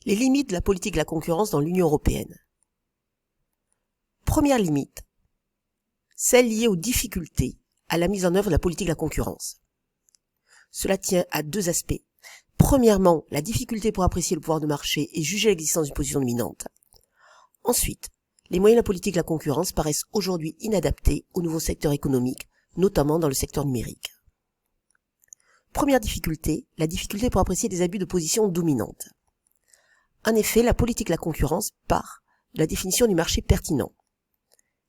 Les limites de la politique de la concurrence dans l'Union européenne. Première limite, celle liée aux difficultés à la mise en œuvre de la politique de la concurrence. Cela tient à deux aspects. Premièrement, la difficulté pour apprécier le pouvoir de marché et juger l'existence d'une position dominante. Ensuite, les moyens de la politique de la concurrence paraissent aujourd'hui inadaptés aux nouveaux secteurs économiques, notamment dans le secteur numérique. Première difficulté, la difficulté pour apprécier des abus de position dominante. En effet, la politique de la concurrence part de la définition du marché pertinent.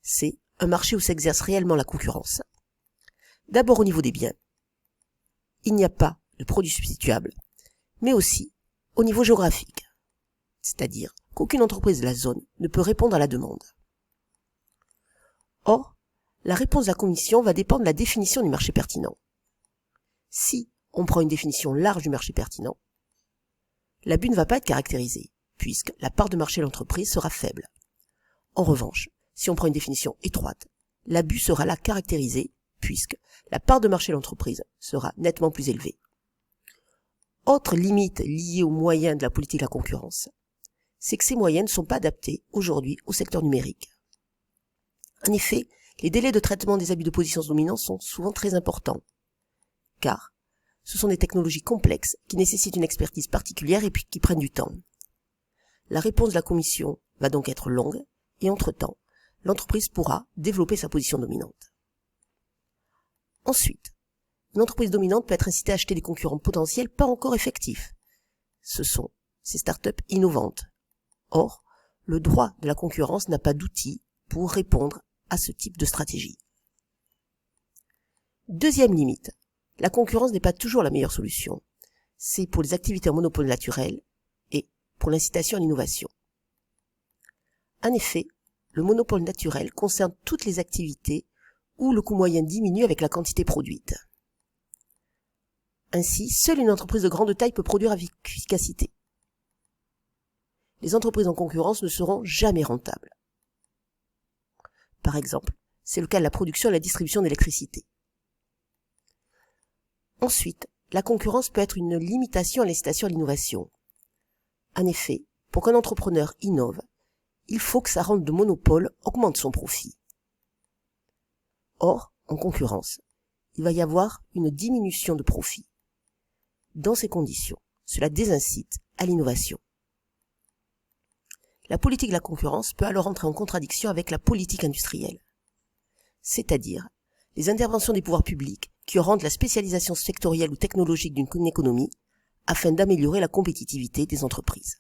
C'est un marché où s'exerce réellement la concurrence. D'abord au niveau des biens. Il n'y a pas de produits substituables, mais aussi au niveau géographique. C'est-à-dire qu'aucune entreprise de la zone ne peut répondre à la demande. Or, la réponse de la Commission va dépendre de la définition du marché pertinent. Si on prend une définition large du marché pertinent, l'abus ne va pas être caractérisé, puisque la part de marché de l'entreprise sera faible. En revanche, si on prend une définition étroite, l'abus sera là caractérisé, puisque la part de marché de l'entreprise sera nettement plus élevée. Autre limite liée aux moyens de la politique de la concurrence, c'est que ces moyens ne sont pas adaptés aujourd'hui au secteur numérique. En effet, les délais de traitement des abus de position dominante sont souvent très importants, car ce sont des technologies complexes qui nécessitent une expertise particulière et puis qui prennent du temps. La réponse de la Commission va donc être longue et entre-temps, l'entreprise pourra développer sa position dominante. Ensuite, une entreprise dominante peut être incitée à acheter des concurrents potentiels pas encore effectifs. Ce sont ces startups innovantes. Or, le droit de la concurrence n'a pas d'outils pour répondre à ce type de stratégie. Deuxième limite, la concurrence n'est pas toujours la meilleure solution. C'est pour les activités en monopole naturel et pour l'incitation à l'innovation. En effet, le monopole naturel concerne toutes les activités où le coût moyen diminue avec la quantité produite. Ainsi, seule une entreprise de grande taille peut produire avec efficacité. Les entreprises en concurrence ne seront jamais rentables. Par exemple, c'est le cas de la production et la distribution d'électricité. Ensuite, la concurrence peut être une limitation à l'incitation à l'innovation. En effet, pour qu'un entrepreneur innove, il faut que sa rente de monopole augmente son profit. Or, en concurrence, il va y avoir une diminution de profit. Dans ces conditions, cela désincite à l'innovation. La politique de la concurrence peut alors entrer en contradiction avec la politique industrielle, c'est-à-dire les interventions des pouvoirs publics qui rendent la spécialisation sectorielle ou technologique d'une économie afin d'améliorer la compétitivité des entreprises.